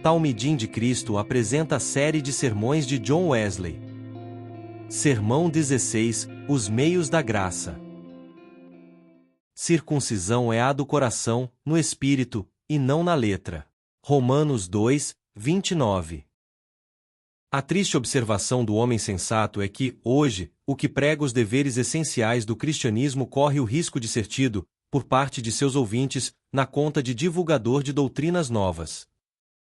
Talmidim de Cristo apresenta a série de sermões de John Wesley. Sermão 16, Os meios da graça. Circuncisão é a do coração, no espírito, e não na letra. Romanos 2, 29. A triste observação do homem sensato é que, hoje, o que prega os deveres essenciais do cristianismo corre o risco de ser tido, por parte de seus ouvintes, na conta de divulgador de doutrinas novas.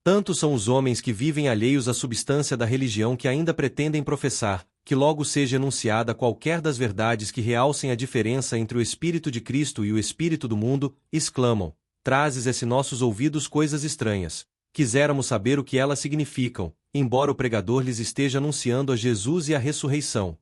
Tantos são os homens que vivem alheios à substância da religião que ainda pretendem professar, que logo seja enunciada qualquer das verdades que realcem a diferença entre o Espírito de Cristo e o Espírito do mundo, exclamam: trazes a nossos ouvidos coisas estranhas. Quiséramos saber o que elas significam, embora o pregador lhes esteja anunciando a Jesus e a ressurreição.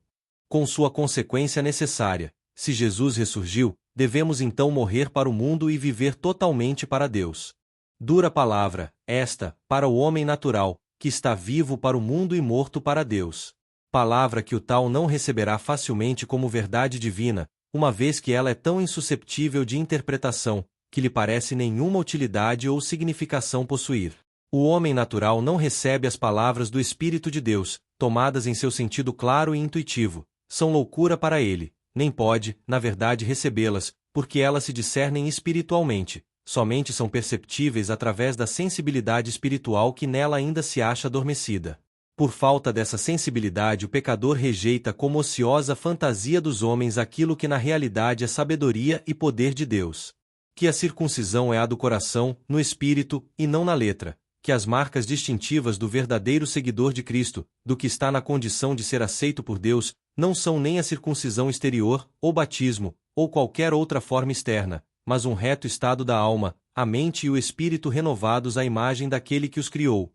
Com sua consequência necessária, se Jesus ressurgiu, devemos então morrer para o mundo e viver totalmente para Deus. Dura palavra, esta, para o homem natural, que está vivo para o mundo e morto para Deus. Palavra que o tal não receberá facilmente como verdade divina, uma vez que ela é tão insusceptível de interpretação, que lhe parece nenhuma utilidade ou significação possuir. O homem natural não recebe as palavras do Espírito de Deus, tomadas em seu sentido claro e intuitivo, são loucura para ele, nem pode, na verdade, recebê-las, porque elas se discernem espiritualmente. Somente são perceptíveis através da sensibilidade espiritual que nela ainda se acha adormecida. Por falta dessa sensibilidade, o pecador rejeita como ociosa fantasia dos homens aquilo que na realidade é sabedoria e poder de Deus. Que a circuncisão é a do coração, no espírito, e não na letra. Que as marcas distintivas do verdadeiro seguidor de Cristo, do que está na condição de ser aceito por Deus, não são nem a circuncisão exterior, ou batismo, ou qualquer outra forma externa, mas um reto estado da alma, a mente e o espírito renovados à imagem daquele que os criou.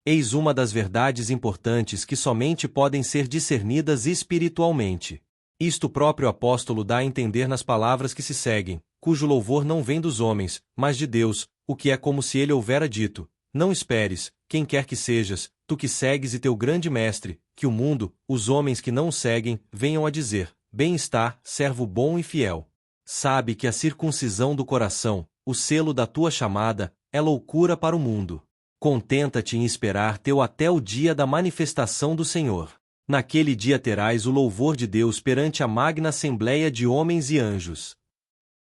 Eis uma das verdades importantes que somente podem ser discernidas espiritualmente. Isto o próprio apóstolo dá a entender nas palavras que se seguem, cujo louvor não vem dos homens, mas de Deus, o que é como se ele houvera dito: não esperes, quem quer que sejas, tu que segues e teu grande mestre, que o mundo, os homens que não o seguem, venham a dizer: bem está, servo bom e fiel. Sabe que a circuncisão do coração, o selo da tua chamada, é loucura para o mundo. Contenta-te em esperar teu até o dia da manifestação do Senhor. Naquele dia terás o louvor de Deus perante a magna assembleia de homens e anjos.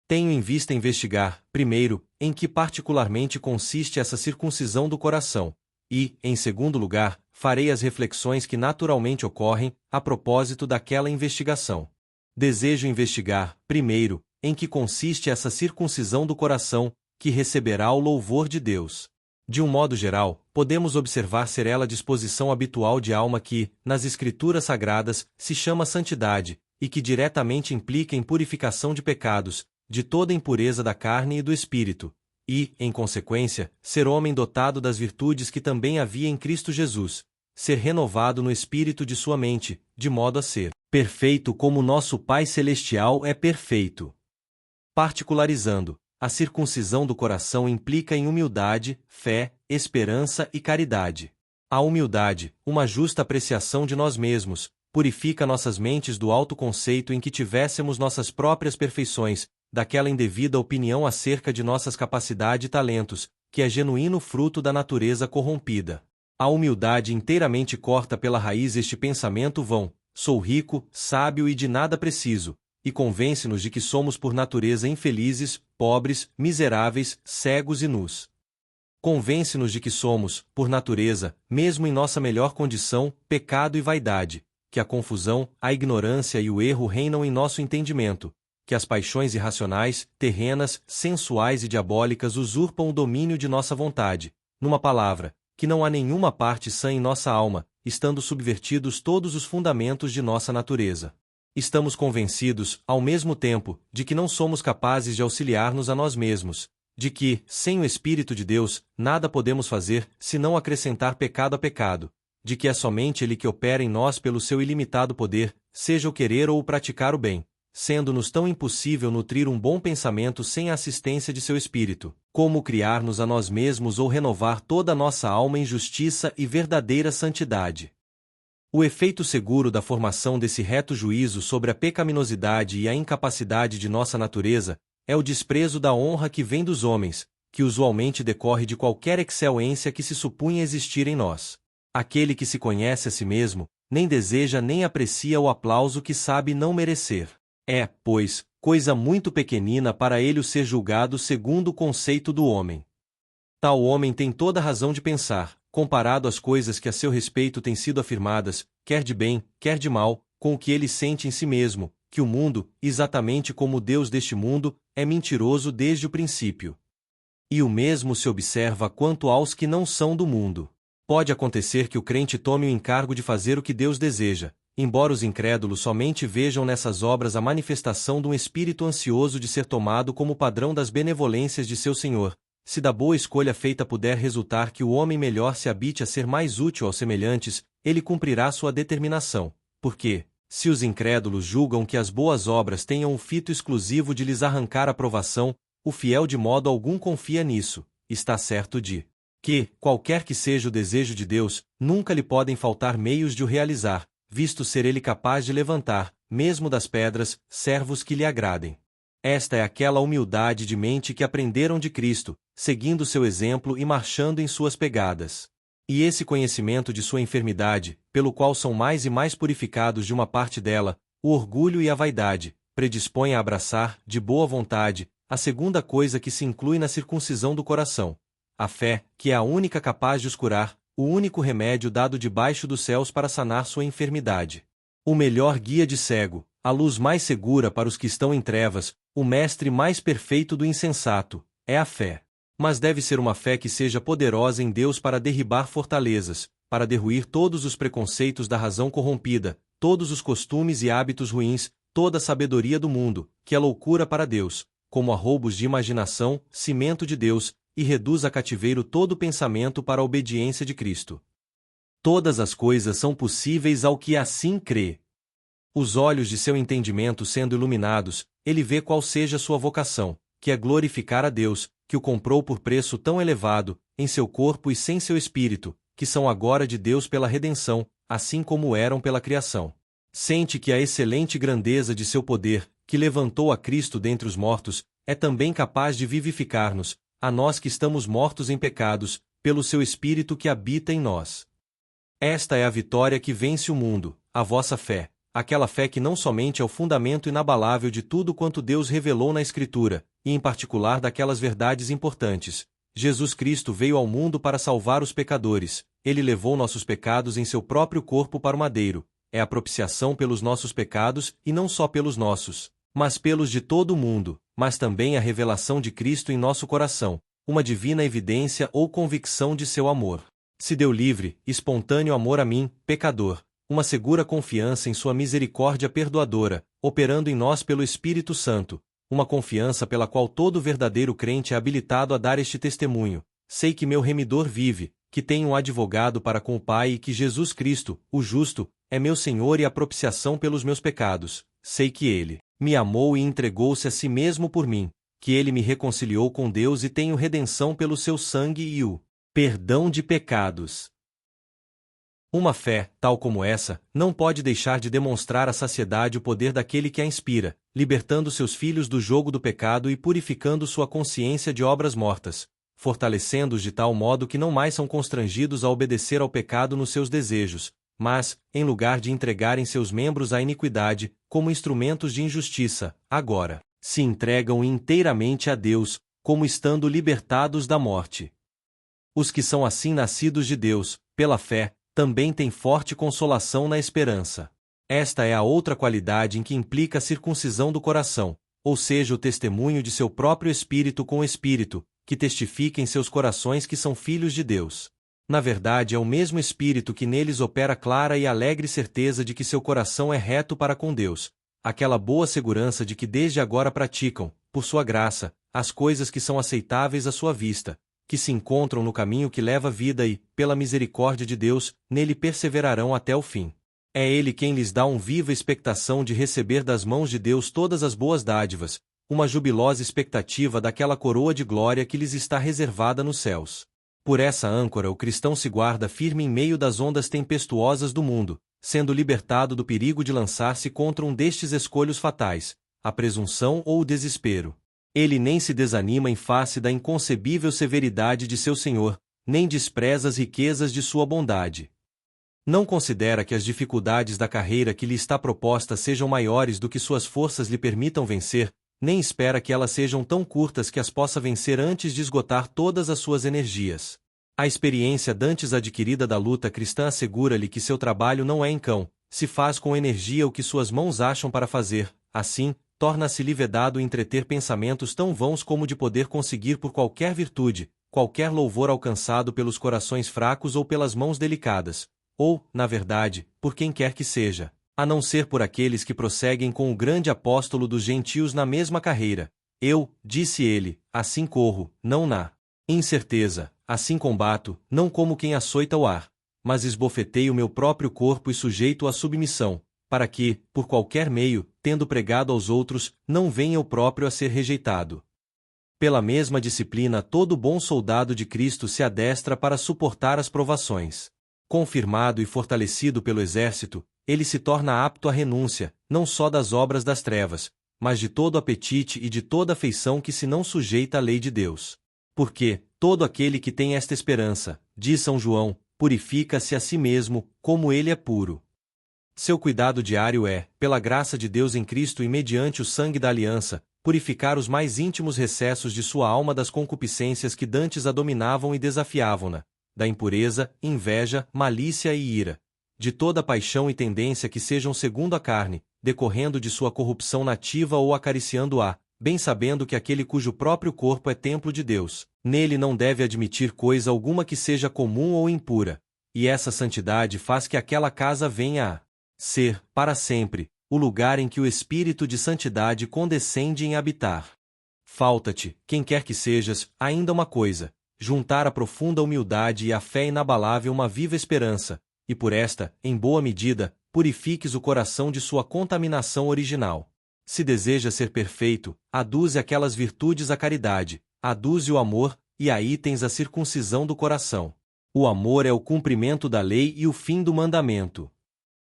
Tenho em vista investigar, primeiro, em que particularmente consiste essa circuncisão do coração, e, em segundo lugar, farei as reflexões que naturalmente ocorrem, a propósito daquela investigação. Desejo investigar, primeiro, em que consiste essa circuncisão do coração, que receberá o louvor de Deus. De um modo geral, podemos observar ser ela a disposição habitual de alma que, nas Escrituras Sagradas, se chama santidade, e que diretamente implica em purificação de pecados, de toda impureza da carne e do espírito, e, em consequência, ser homem dotado das virtudes que também havia em Cristo Jesus, ser renovado no espírito de sua mente, de modo a ser perfeito como nosso Pai Celestial é perfeito. Particularizando, a circuncisão do coração implica em humildade, fé, esperança e caridade. A humildade, uma justa apreciação de nós mesmos, purifica nossas mentes do autoconceito em que tivéssemos nossas próprias perfeições, daquela indevida opinião acerca de nossas capacidades e talentos, que é genuíno fruto da natureza corrompida. A humildade inteiramente corta pela raiz este pensamento vão: sou rico, sábio e de nada preciso, e convence-nos de que somos por natureza infelizes, pobres, miseráveis, cegos e nus. Convence-nos de que somos, por natureza, mesmo em nossa melhor condição, pecado e vaidade, que a confusão, a ignorância e o erro reinam em nosso entendimento, que as paixões irracionais, terrenas, sensuais e diabólicas usurpam o domínio de nossa vontade, numa palavra, que não há nenhuma parte sã em nossa alma, estando subvertidos todos os fundamentos de nossa natureza. Estamos convencidos, ao mesmo tempo, de que não somos capazes de auxiliar-nos a nós mesmos, de que, sem o Espírito de Deus, nada podemos fazer, senão acrescentar pecado a pecado, de que é somente Ele que opera em nós pelo seu ilimitado poder, seja o querer ou o praticar o bem, sendo-nos tão impossível nutrir um bom pensamento sem a assistência de seu Espírito, como criar-nos a nós mesmos ou renovar toda a nossa alma em justiça e verdadeira santidade. O efeito seguro da formação desse reto juízo sobre a pecaminosidade e a incapacidade de nossa natureza é o desprezo da honra que vem dos homens, que usualmente decorre de qualquer excelência que se supunha existir em nós. Aquele que se conhece a si mesmo, nem deseja nem aprecia o aplauso que sabe não merecer. É, pois, coisa muito pequenina para ele o ser julgado segundo o conceito do homem. Tal homem tem toda a razão de pensar, comparado às coisas que a seu respeito têm sido afirmadas, quer de bem, quer de mal, com o que ele sente em si mesmo, que o mundo, exatamente como o Deus deste mundo, é mentiroso desde o princípio. E o mesmo se observa quanto aos que não são do mundo. Pode acontecer que o crente tome o encargo de fazer o que Deus deseja, embora os incrédulos somente vejam nessas obras a manifestação de um espírito ansioso de ser tomado como padrão das benevolências de seu Senhor. Se da boa escolha feita puder resultar que o homem melhor se habite a ser mais útil aos semelhantes, ele cumprirá sua determinação, porque, se os incrédulos julgam que as boas obras tenham o fito exclusivo de lhes arrancar aprovação, o fiel de modo algum confia nisso, está certo de que, qualquer que seja o desejo de Deus, nunca lhe podem faltar meios de o realizar, visto ser ele capaz de levantar, mesmo das pedras, servos que lhe agradem. Esta é aquela humildade de mente que aprenderam de Cristo, seguindo seu exemplo e marchando em suas pegadas. E esse conhecimento de sua enfermidade, pelo qual são mais e mais purificados de uma parte dela, o orgulho e a vaidade, predispõe a abraçar, de boa vontade, a segunda coisa que se inclui na circuncisão do coração. A fé, que é a única capaz de os curar, o único remédio dado debaixo dos céus para sanar sua enfermidade. O melhor guia de cego, a luz mais segura para os que estão em trevas, o mestre mais perfeito do insensato, é a fé. Mas deve ser uma fé que seja poderosa em Deus para derribar fortalezas, para derruir todos os preconceitos da razão corrompida, todos os costumes e hábitos ruins, toda a sabedoria do mundo, que é loucura para Deus, como arroubos de imaginação, cimento de Deus, e reduz a cativeiro todo pensamento para a obediência de Cristo. Todas as coisas são possíveis ao que assim crê. Os olhos de seu entendimento sendo iluminados, ele vê qual seja sua vocação, que é glorificar a Deus, que o comprou por preço tão elevado, em seu corpo e sem seu espírito, que são agora de Deus pela redenção, assim como eram pela criação. Sente que a excelente grandeza de seu poder, que levantou a Cristo dentre os mortos, é também capaz de vivificar-nos, a nós que estamos mortos em pecados, pelo seu Espírito que habita em nós. Esta é a vitória que vence o mundo, a vossa fé, aquela fé que não somente é o fundamento inabalável de tudo quanto Deus revelou na Escritura, e em particular daquelas verdades importantes. Jesus Cristo veio ao mundo para salvar os pecadores, ele levou nossos pecados em seu próprio corpo para o madeiro, é a propiciação pelos nossos pecados e não só pelos nossos, mas pelos de todo o mundo, mas também a revelação de Cristo em nosso coração, uma divina evidência ou convicção de seu amor. Se deu livre, espontâneo amor a mim, pecador, uma segura confiança em sua misericórdia perdoadora, operando em nós pelo Espírito Santo, uma confiança pela qual todo verdadeiro crente é habilitado a dar este testemunho. Sei que meu remidor vive, que tenho um advogado para com o Pai e que Jesus Cristo, o justo, é meu Senhor e a propiciação pelos meus pecados. Sei que ele me amou e entregou-se a si mesmo por mim, que ele me reconciliou com Deus e tenho redenção pelo seu sangue e o perdão de pecados. Uma fé, tal como essa, não pode deixar de demonstrar à saciedade o poder daquele que a inspira, libertando seus filhos do jogo do pecado e purificando sua consciência de obras mortas, fortalecendo-os de tal modo que não mais são constrangidos a obedecer ao pecado nos seus desejos, mas, em lugar de entregarem seus membros à iniquidade, como instrumentos de injustiça, agora, se entregam inteiramente a Deus, como estando libertados da morte. Os que são assim nascidos de Deus, pela fé, também têm forte consolação na esperança. Esta é a outra qualidade em que implica a circuncisão do coração, ou seja, o testemunho de seu próprio espírito com o espírito, que testifica em seus corações que são filhos de Deus. Na verdade, é o mesmo Espírito que neles opera clara e alegre certeza de que seu coração é reto para com Deus, aquela boa segurança de que desde agora praticam, por sua graça, as coisas que são aceitáveis à sua vista, que se encontram no caminho que leva à vida e, pela misericórdia de Deus, nele perseverarão até o fim. É Ele quem lhes dá uma viva expectação de receber das mãos de Deus todas as boas dádivas, uma jubilosa expectativa daquela coroa de glória que lhes está reservada nos céus. Por essa âncora o cristão se guarda firme em meio das ondas tempestuosas do mundo, sendo libertado do perigo de lançar-se contra um destes escolhos fatais, a presunção ou o desespero. Ele nem se desanima em face da inconcebível severidade de seu Senhor, nem despreza as riquezas de sua bondade. Não considera que as dificuldades da carreira que lhe está proposta sejam maiores do que suas forças lhe permitam vencer, nem espera que elas sejam tão curtas que as possa vencer antes de esgotar todas as suas energias. A experiência dantes adquirida da luta cristã assegura-lhe que seu trabalho não é em vão, se faz com energia o que suas mãos acham para fazer, assim, torna-se-lhe vedado entreter pensamentos tão vãos como de poder conseguir por qualquer virtude, qualquer louvor alcançado pelos corações fracos ou pelas mãos delicadas, ou, na verdade, por quem quer que seja, a não ser por aqueles que prosseguem com o grande apóstolo dos gentios na mesma carreira. Eu, disse ele, assim corro, não na incerteza, assim combato, não como quem açoita o ar, mas esbofeteio meu próprio corpo e sujeito à submissão, para que, por qualquer meio, tendo pregado aos outros, não venha o próprio a ser rejeitado. Pela mesma disciplina todo bom soldado de Cristo se adestra para suportar as provações. Confirmado e fortalecido pelo exército, ele se torna apto à renúncia, não só das obras das trevas, mas de todo apetite e de toda afeição que se não sujeita à lei de Deus. Porque, todo aquele que tem esta esperança, diz São João, purifica-se a si mesmo, como ele é puro. Seu cuidado diário é, pela graça de Deus em Cristo e mediante o sangue da aliança, purificar os mais íntimos recessos de sua alma das concupiscências que dantes a dominavam e desafiavam-na, da impureza, inveja, malícia e ira, de toda paixão e tendência que sejam segundo a carne, decorrendo de sua corrupção nativa ou acariciando-a, bem sabendo que aquele cujo próprio corpo é templo de Deus, nele não deve admitir coisa alguma que seja comum ou impura, e essa santidade faz que aquela casa venha a ser, para sempre, o lugar em que o Espírito de santidade condescende em habitar. Falta-te, quem quer que sejas, ainda uma coisa: juntar a profunda humildade e a fé inabalável uma viva esperança, e por esta, em boa medida, purifiques o coração de sua contaminação original. Se deseja ser perfeito, aduze aquelas virtudes à caridade, aduze o amor, e aí tens a circuncisão do coração. O amor é o cumprimento da lei e o fim do mandamento.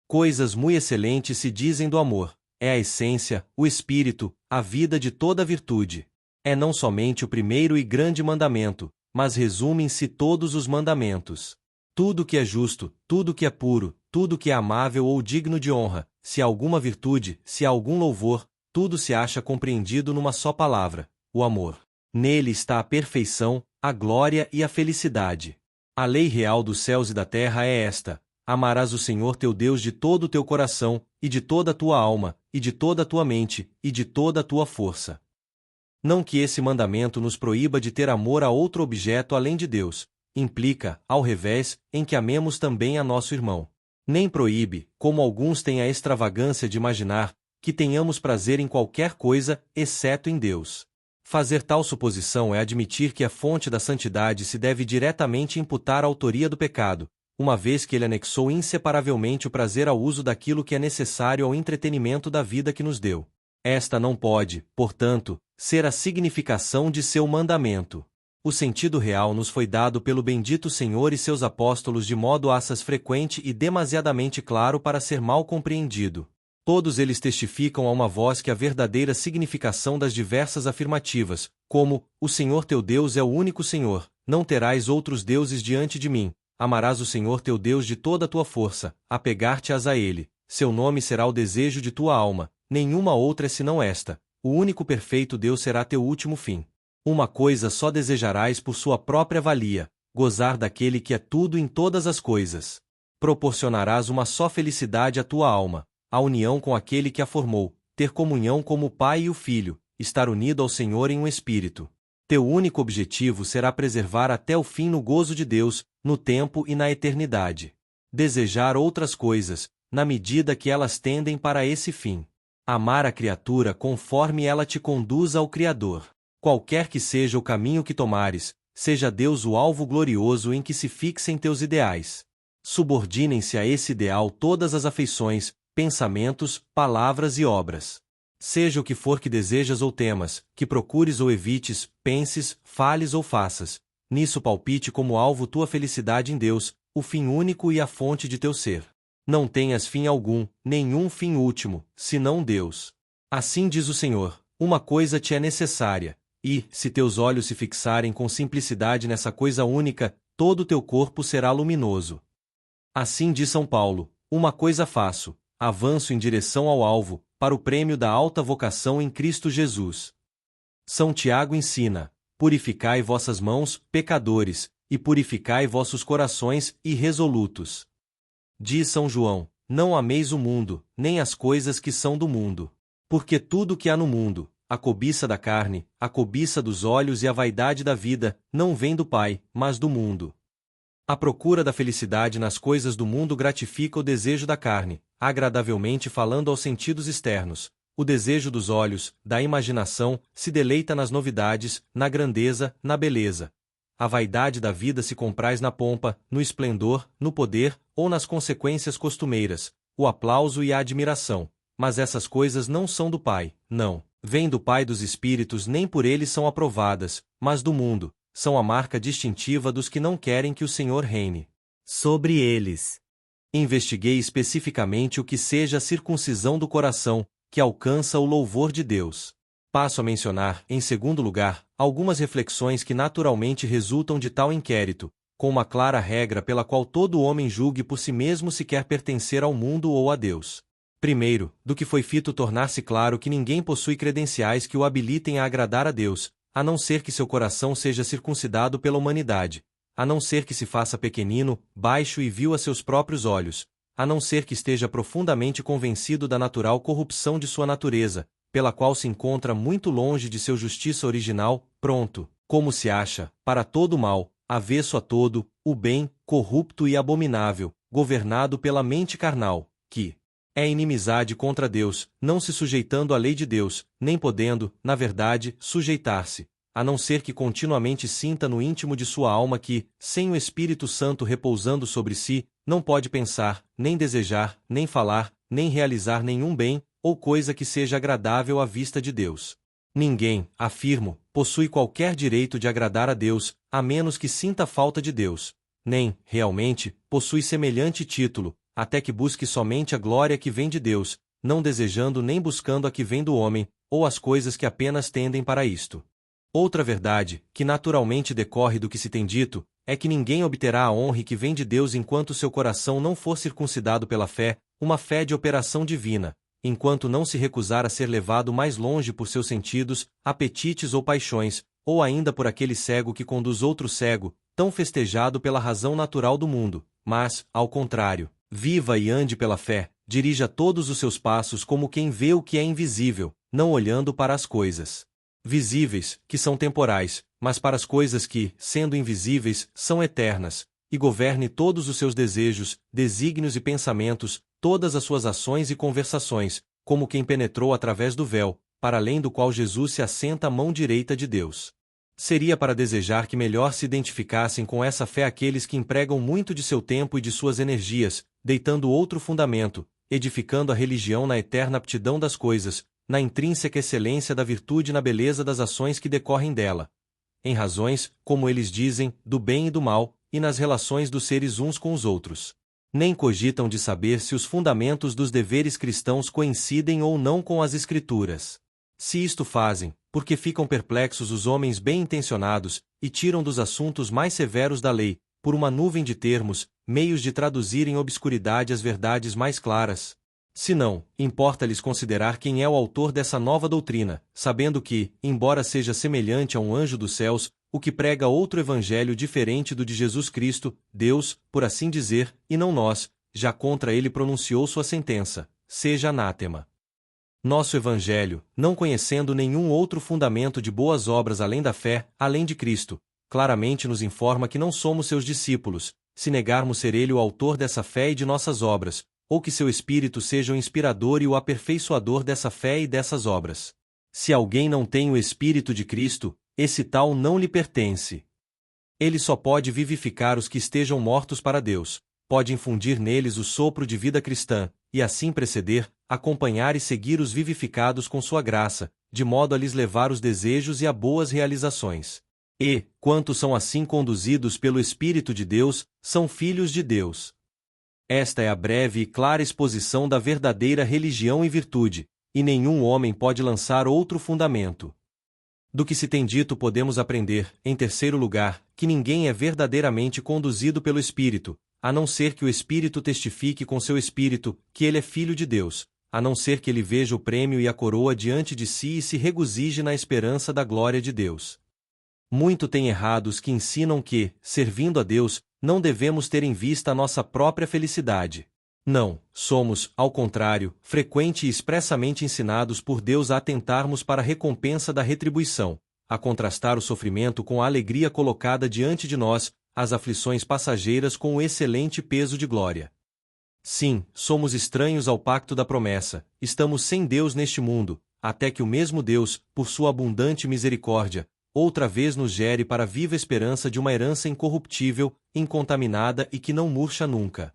Coisas muito excelentes se dizem do amor: é a essência, o espírito, a vida de toda virtude. É não somente o primeiro e grande mandamento, mas resumem-se todos os mandamentos. Tudo que é justo, tudo que é puro, tudo que é amável ou digno de honra, se há alguma virtude, se há algum louvor, tudo se acha compreendido numa só palavra: o amor. Nele está a perfeição, a glória e a felicidade. A lei real dos céus e da terra é esta: amarás o Senhor teu Deus de todo o teu coração, e de toda a tua alma, e de toda a tua mente, e de toda a tua força. Não que esse mandamento nos proíba de ter amor a outro objeto além de Deus, implica, ao revés, em que amemos também a nosso irmão. Nem proíbe, como alguns têm a extravagância de imaginar, que tenhamos prazer em qualquer coisa, exceto em Deus. Fazer tal suposição é admitir que a fonte da santidade se deve diretamente imputar à autoria do pecado, uma vez que ele anexou inseparavelmente o prazer ao uso daquilo que é necessário ao entretenimento da vida que nos deu. Esta não pode, portanto, ser a significação de seu mandamento. O sentido real nos foi dado pelo bendito Senhor e seus apóstolos de modo assaz frequente e demasiadamente claro para ser mal compreendido. Todos eles testificam a uma voz que a verdadeira significação das diversas afirmativas, como: o Senhor teu Deus é o único Senhor, não terás outros deuses diante de mim, amarás o Senhor teu Deus de toda a tua força, apegar-te-ás a ele, seu nome será o desejo de tua alma, nenhuma outra é senão esta, o único perfeito Deus será teu último fim. Uma coisa só desejarás por sua própria valia: gozar daquele que é tudo em todas as coisas. Proporcionarás uma só felicidade à tua alma: a união com aquele que a formou, ter comunhão como o Pai e o Filho, estar unido ao Senhor em um espírito. Teu único objetivo será preservar até o fim no gozo de Deus, no tempo e na eternidade. Desejar outras coisas, na medida que elas tendem para esse fim. Amar a criatura conforme ela te conduza ao Criador. Qualquer que seja o caminho que tomares, seja Deus o alvo glorioso em que se fixem teus ideais. Subordinem-se a esse ideal todas as afeições, pensamentos, palavras e obras. Seja o que for que desejas ou temas, que procures ou evites, penses, fales ou faças, nisso palpite como alvo tua felicidade em Deus, o fim único e a fonte de teu ser. Não tenhas fim algum, nenhum fim último, senão Deus. Assim diz o Senhor: uma coisa te é necessária, e, se teus olhos se fixarem com simplicidade nessa coisa única, todo o teu corpo será luminoso. Assim diz São Paulo: uma coisa faço, avanço em direção ao alvo, para o prêmio da alta vocação em Cristo Jesus. São Tiago ensina: purificai vossas mãos, pecadores, e purificai vossos corações, irresolutos. Diz São João: não ameis o mundo, nem as coisas que são do mundo. Porque tudo que há no mundo, a cobiça da carne, a cobiça dos olhos e a vaidade da vida, não vem do Pai, mas do mundo. A procura da felicidade nas coisas do mundo gratifica o desejo da carne, agradavelmente falando aos sentidos externos. O desejo dos olhos, da imaginação, se deleita nas novidades, na grandeza, na beleza. A vaidade da vida se compraz na pompa, no esplendor, no poder, ou nas consequências costumeiras, o aplauso e a admiração. Mas essas coisas não são do Pai, não, vêm do Pai dos Espíritos, nem por ele são aprovadas, mas do mundo, são a marca distintiva dos que não querem que o Senhor reine sobre eles. Investiguei especificamente o que seja a circuncisão do coração, que alcança o louvor de Deus. Passo a mencionar, em segundo lugar, algumas reflexões que naturalmente resultam de tal inquérito, com uma clara regra pela qual todo homem julgue por si mesmo se quer pertencer ao mundo ou a Deus. Primeiro, do que foi fito tornar-se claro que ninguém possui credenciais que o habilitem a agradar a Deus, a não ser que seu coração seja circuncidado pela humanidade, a não ser que se faça pequenino, baixo e vil a seus próprios olhos, a não ser que esteja profundamente convencido da natural corrupção de sua natureza, pela qual se encontra muito longe de seu justiça original, pronto, como se acha, para todo o mal, avesso a todo, o bem, corrupto e abominável, governado pela mente carnal, que é inimizade contra Deus, não se sujeitando à lei de Deus, nem podendo, na verdade, sujeitar-se, a não ser que continuamente sinta no íntimo de sua alma que, sem o Espírito Santo repousando sobre si, não pode pensar, nem desejar, nem falar, nem realizar nenhum bem, ou coisa que seja agradável à vista de Deus. Ninguém, afirmo, possui qualquer direito de agradar a Deus, a menos que sinta falta de Deus. Nem, realmente, possui semelhante título, até que busque somente a glória que vem de Deus, não desejando nem buscando a que vem do homem, ou as coisas que apenas tendem para isto. Outra verdade, que naturalmente decorre do que se tem dito, é que ninguém obterá a honra que vem de Deus enquanto seu coração não for circuncidado pela fé, uma fé de operação divina, enquanto não se recusar a ser levado mais longe por seus sentidos, apetites ou paixões, ou ainda por aquele cego que conduz outro cego, tão festejado pela razão natural do mundo, mas, ao contrário, viva e ande pela fé, dirija todos os seus passos como quem vê o que é invisível, não olhando para as coisas visíveis, que são temporais, mas para as coisas que, sendo invisíveis, são eternas, e governe todos os seus desejos, desígnios e pensamentos, todas as suas ações e conversações, como quem penetrou através do véu, para além do qual Jesus se assenta à mão direita de Deus. Seria para desejar que melhor se identificassem com essa fé aqueles que empregam muito de seu tempo e de suas energias, deitando outro fundamento, edificando a religião na eterna aptidão das coisas, na intrínseca excelência da virtude e na beleza das ações que decorrem dela. Em razões, como eles dizem, do bem e do mal, e nas relações dos seres uns com os outros. Nem cogitam de saber se os fundamentos dos deveres cristãos coincidem ou não com as Escrituras. Se isto fazem, porque ficam perplexos os homens bem-intencionados, e tiram dos assuntos mais severos da lei, por uma nuvem de termos, meios de traduzir em obscuridade as verdades mais claras. Se não, importa-lhes considerar quem é o autor dessa nova doutrina, sabendo que, embora seja semelhante a um anjo dos céus, o que prega outro evangelho diferente do de Jesus Cristo, Deus, por assim dizer, e não nós, já contra ele pronunciou sua sentença, seja anátema. Nosso evangelho, não conhecendo nenhum outro fundamento de boas obras além da fé, além de Cristo, claramente nos informa que não somos seus discípulos, se negarmos ser ele o autor dessa fé e de nossas obras, ou que seu Espírito seja o inspirador e o aperfeiçoador dessa fé e dessas obras. Se alguém não tem o Espírito de Cristo, esse tal não lhe pertence. Ele só pode vivificar os que estejam mortos para Deus, pode infundir neles o sopro de vida cristã, e assim preceder, acompanhar e seguir os vivificados com sua graça, de modo a lhes levar os desejos e a boas realizações. E, quantos são assim conduzidos pelo Espírito de Deus, são filhos de Deus. Esta é a breve e clara exposição da verdadeira religião e virtude, e nenhum homem pode lançar outro fundamento. Do que se tem dito podemos aprender, em terceiro lugar, que ninguém é verdadeiramente conduzido pelo Espírito, a não ser que o Espírito testifique com seu Espírito que ele é Filho de Deus, a não ser que ele veja o prêmio e a coroa diante de si e se regozije na esperança da glória de Deus. Muito tem errados que ensinam que, servindo a Deus, não devemos ter em vista a nossa própria felicidade. Não, somos, ao contrário, frequente e expressamente ensinados por Deus a atentarmos para a recompensa da retribuição, a contrastar o sofrimento com a alegria colocada diante de nós, as aflições passageiras com o excelente peso de glória. Sim, somos estranhos ao pacto da promessa, estamos sem Deus neste mundo, até que o mesmo Deus, por sua abundante misericórdia, outra vez nos gere para a viva esperança de uma herança incorruptível, incontaminada e que não murcha nunca.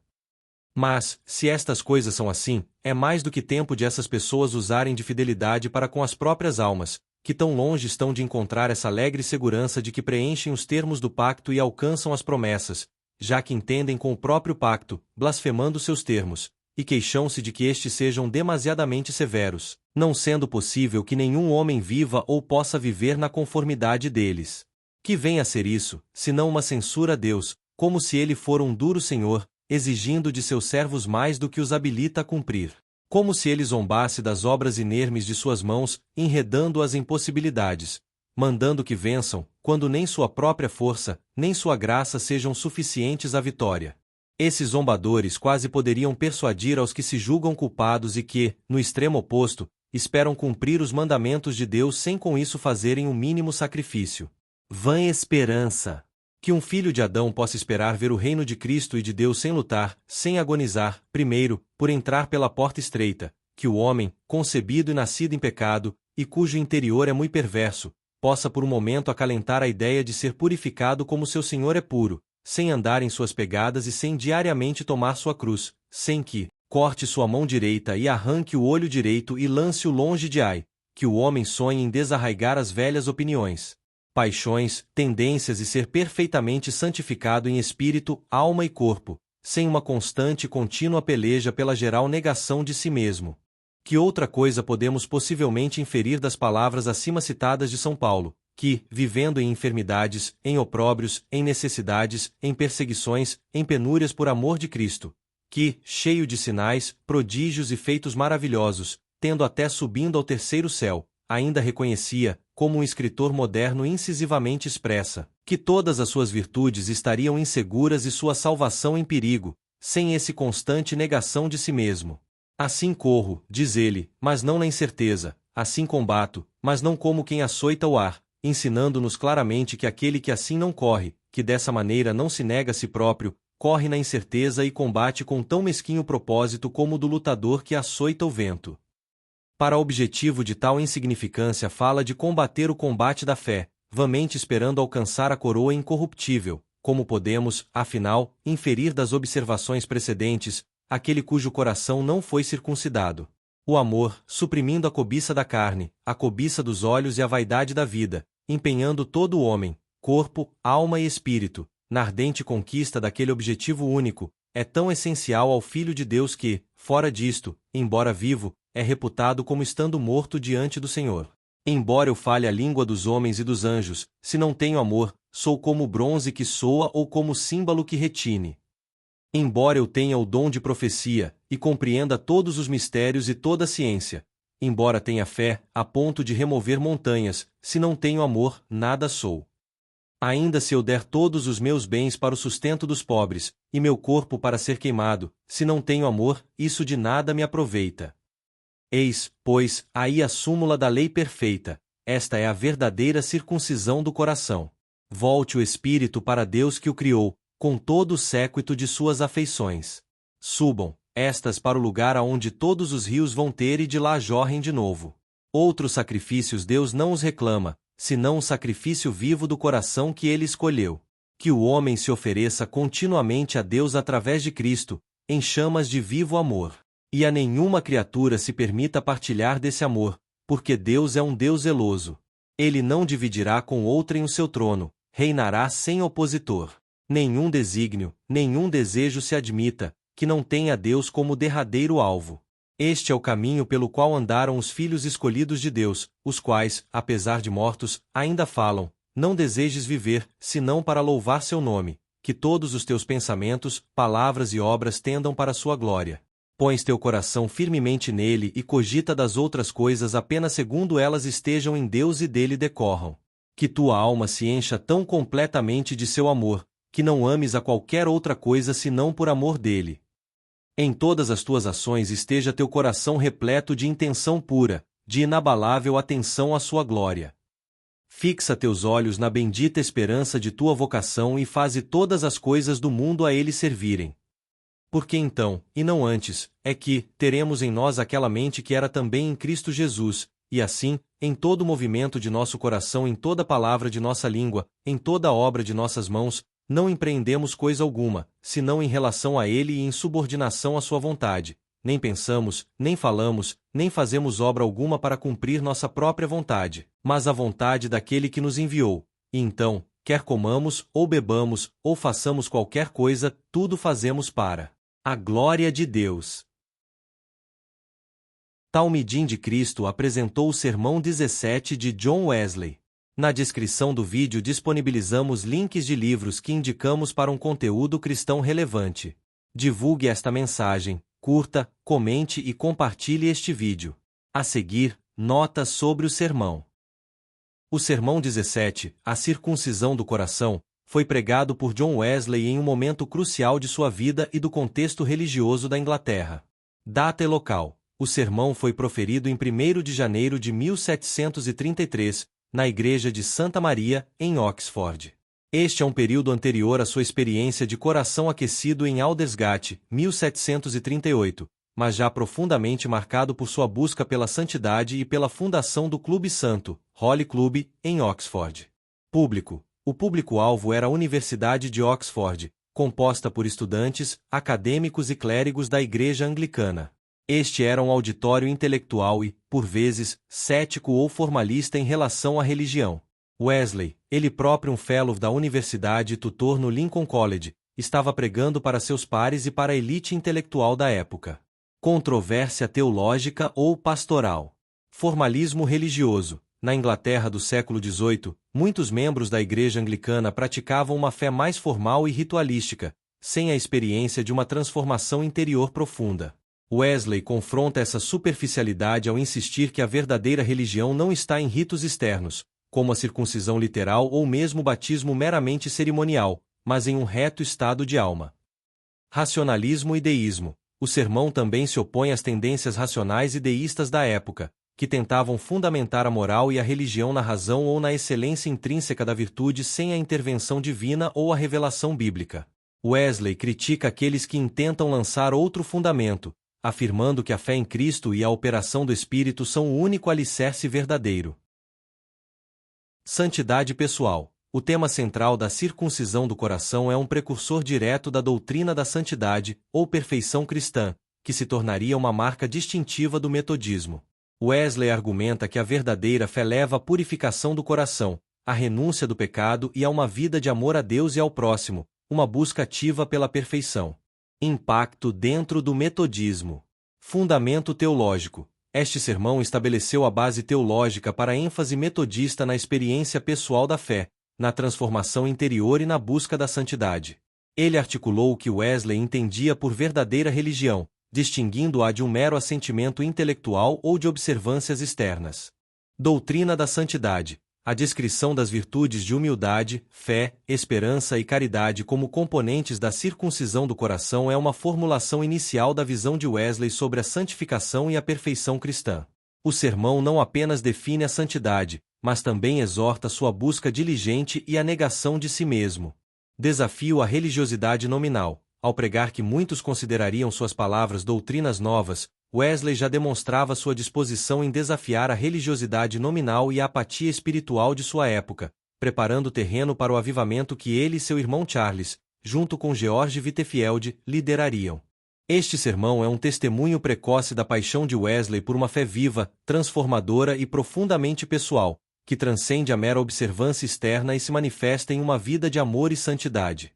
Mas, se estas coisas são assim, é mais do que tempo de essas pessoas usarem de fidelidade para com as próprias almas, que tão longe estão de encontrar essa alegre segurança de que preenchem os termos do pacto e alcançam as promessas, já que entendem com o próprio pacto, blasfemando seus termos, e queixam-se de que estes sejam demasiadamente severos, não sendo possível que nenhum homem viva ou possa viver na conformidade deles. Que vem a ser isso, senão uma censura a Deus, como se ele for um duro senhor, exigindo de seus servos mais do que os habilita a cumprir. Como se ele zombasse das obras inermes de suas mãos, enredando-as em possibilidades, mandando que vençam, quando nem sua própria força, nem sua graça sejam suficientes à vitória. Esses zombadores quase poderiam persuadir aos que se julgam culpados e que, no extremo oposto, esperam cumprir os mandamentos de Deus sem com isso fazerem o mínimo sacrifício. Vã esperança! Que um filho de Adão possa esperar ver o reino de Cristo e de Deus sem lutar, sem agonizar, primeiro, por entrar pela porta estreita, que o homem, concebido e nascido em pecado, e cujo interior é muito perverso, possa por um momento acalentar a ideia de ser purificado como seu Senhor é puro, sem andar em suas pegadas e sem diariamente tomar sua cruz, sem que corte sua mão direita e arranque o olho direito e lance-o longe de Ai, que o homem sonhe em desarraigar as velhas opiniões, paixões, tendências e ser perfeitamente santificado em espírito, alma e corpo, sem uma constante e contínua peleja pela geral negação de si mesmo. Que outra coisa podemos possivelmente inferir das palavras acima citadas de São Paulo, que, vivendo em enfermidades, em opróbrios, em necessidades, em perseguições, em penúrias por amor de Cristo, que, cheio de sinais, prodígios e feitos maravilhosos, tendo até subindo ao terceiro céu, ainda reconhecia, como um escritor moderno incisivamente expressa, que todas as suas virtudes estariam inseguras e sua salvação em perigo, sem esse constante negação de si mesmo. Assim corro, diz ele, mas não na incerteza, assim combato, mas não como quem açoita o ar, ensinando-nos claramente que aquele que assim não corre, que dessa maneira não se nega a si próprio, corre na incerteza e combate com tão mesquinho propósito como o do lutador que açoita o vento. Para objetivo de tal insignificância fala de combater o combate da fé, vamente esperando alcançar a coroa incorruptível, como podemos, afinal, inferir das observações precedentes, aquele cujo coração não foi circuncidado. O amor, suprimindo a cobiça da carne, a cobiça dos olhos e a vaidade da vida, empenhando todo o homem, corpo, alma e espírito, na ardente conquista daquele objetivo único, é tão essencial ao Filho de Deus que, fora disto, embora vivo, é reputado como estando morto diante do Senhor. Embora eu fale a língua dos homens e dos anjos, se não tenho amor, sou como o bronze que soa ou como o símbolo que retine. Embora eu tenha o dom de profecia, e compreenda todos os mistérios e toda a ciência, embora tenha fé, a ponto de remover montanhas, se não tenho amor, nada sou. Ainda se eu der todos os meus bens para o sustento dos pobres, e meu corpo para ser queimado, se não tenho amor, isso de nada me aproveita. Eis, pois, aí a súmula da lei perfeita, esta é a verdadeira circuncisão do coração. Volte o espírito para Deus que o criou, com todo o séquito de suas afeições. Subam, estas para o lugar aonde todos os rios vão ter e de lá jorrem de novo. Outros sacrifícios Deus não os reclama, senão o sacrifício vivo do coração que ele escolheu. Que o homem se ofereça continuamente a Deus através de Cristo, em chamas de vivo amor. E a nenhuma criatura se permita partilhar desse amor, porque Deus é um Deus zeloso. Ele não dividirá com outrem o seu trono, reinará sem opositor. Nenhum desígnio, nenhum desejo se admita, que não tenha Deus como derradeiro alvo. Este é o caminho pelo qual andaram os filhos escolhidos de Deus, os quais, apesar de mortos, ainda falam: não desejes viver, senão para louvar seu nome, que todos os teus pensamentos, palavras e obras tendam para sua glória. Pões teu coração firmemente nele e cogita das outras coisas apenas segundo elas estejam em Deus e dele decorram. Que tua alma se encha tão completamente de seu amor, que não ames a qualquer outra coisa senão por amor dele. Em todas as tuas ações esteja teu coração repleto de intenção pura, de inabalável atenção à sua glória. Fixa teus olhos na bendita esperança de tua vocação e faze todas as coisas do mundo a ele servirem. Porque então, e não antes, é que teremos em nós aquela mente que era também em Cristo Jesus, e assim, em todo o movimento de nosso coração, em toda palavra de nossa língua, em toda obra de nossas mãos, não empreendemos coisa alguma, senão em relação a Ele e em subordinação à sua vontade. Nem pensamos, nem falamos, nem fazemos obra alguma para cumprir nossa própria vontade, mas a vontade daquele que nos enviou. E então, quer comamos, ou bebamos, ou façamos qualquer coisa, tudo fazemos para a glória de Deus. Talmidim de Cristo apresentou o Sermão 17 de John Wesley. Na descrição do vídeo disponibilizamos links de livros que indicamos para um conteúdo cristão relevante. Divulgue esta mensagem, curta, comente e compartilhe este vídeo. A seguir, notas sobre o sermão. O Sermão 17, a circuncisão do coração, foi pregado por John Wesley em um momento crucial de sua vida e do contexto religioso da Inglaterra. Data e local. O sermão foi proferido em 1º de janeiro de 1733, na Igreja de Santa Maria, em Oxford. Este é um período anterior à sua experiência de coração aquecido em Aldersgate, 1738, mas já profundamente marcado por sua busca pela santidade e pela fundação do Clube Santo, Holy Club, em Oxford. Público. O público-alvo era a Universidade de Oxford, composta por estudantes, acadêmicos e clérigos da Igreja Anglicana. Este era um auditório intelectual e, por vezes, cético ou formalista em relação à religião. Wesley, ele próprio um fellow da universidade e tutor no Lincoln College, estava pregando para seus pares e para a elite intelectual da época. Controvérsia teológica ou pastoral. Formalismo religioso. Na Inglaterra do século XVIII, muitos membros da Igreja Anglicana praticavam uma fé mais formal e ritualística, sem a experiência de uma transformação interior profunda. Wesley confronta essa superficialidade ao insistir que a verdadeira religião não está em ritos externos, como a circuncisão literal ou mesmo o batismo meramente cerimonial, mas em um reto estado de alma. Racionalismo e deísmo. O sermão também se opõe às tendências racionais e deístas da época, que tentavam fundamentar a moral e a religião na razão ou na excelência intrínseca da virtude sem a intervenção divina ou a revelação bíblica. Wesley critica aqueles que intentam lançar outro fundamento, afirmando que a fé em Cristo e a operação do Espírito são o único alicerce verdadeiro. Santidade pessoal. O tema central da circuncisão do coração é um precursor direto da doutrina da santidade, ou perfeição cristã, que se tornaria uma marca distintiva do metodismo. Wesley argumenta que a verdadeira fé leva à purificação do coração, à renúncia do pecado e a uma vida de amor a Deus e ao próximo, uma busca ativa pela perfeição. Impacto dentro do metodismo. Fundamento teológico. Este sermão estabeleceu a base teológica para a ênfase metodista na experiência pessoal da fé, na transformação interior e na busca da santidade. Ele articulou o que Wesley entendia por verdadeira religião, distinguindo-a de um mero assentimento intelectual ou de observâncias externas. Doutrina da santidade. A descrição das virtudes de humildade, fé, esperança e caridade como componentes da circuncisão do coração é uma formulação inicial da visão de Wesley sobre a santificação e a perfeição cristã. O sermão não apenas define a santidade, mas também exorta sua busca diligente e a negação de si mesmo. Desafio à religiosidade nominal. Ao pregar que muitos considerariam suas palavras doutrinas novas, Wesley já demonstrava sua disposição em desafiar a religiosidade nominal e a apatia espiritual de sua época, preparando o terreno para o avivamento que ele e seu irmão Charles, junto com George Whitefield, liderariam. Este sermão é um testemunho precoce da paixão de Wesley por uma fé viva, transformadora e profundamente pessoal, que transcende a mera observância externa e se manifesta em uma vida de amor e santidade.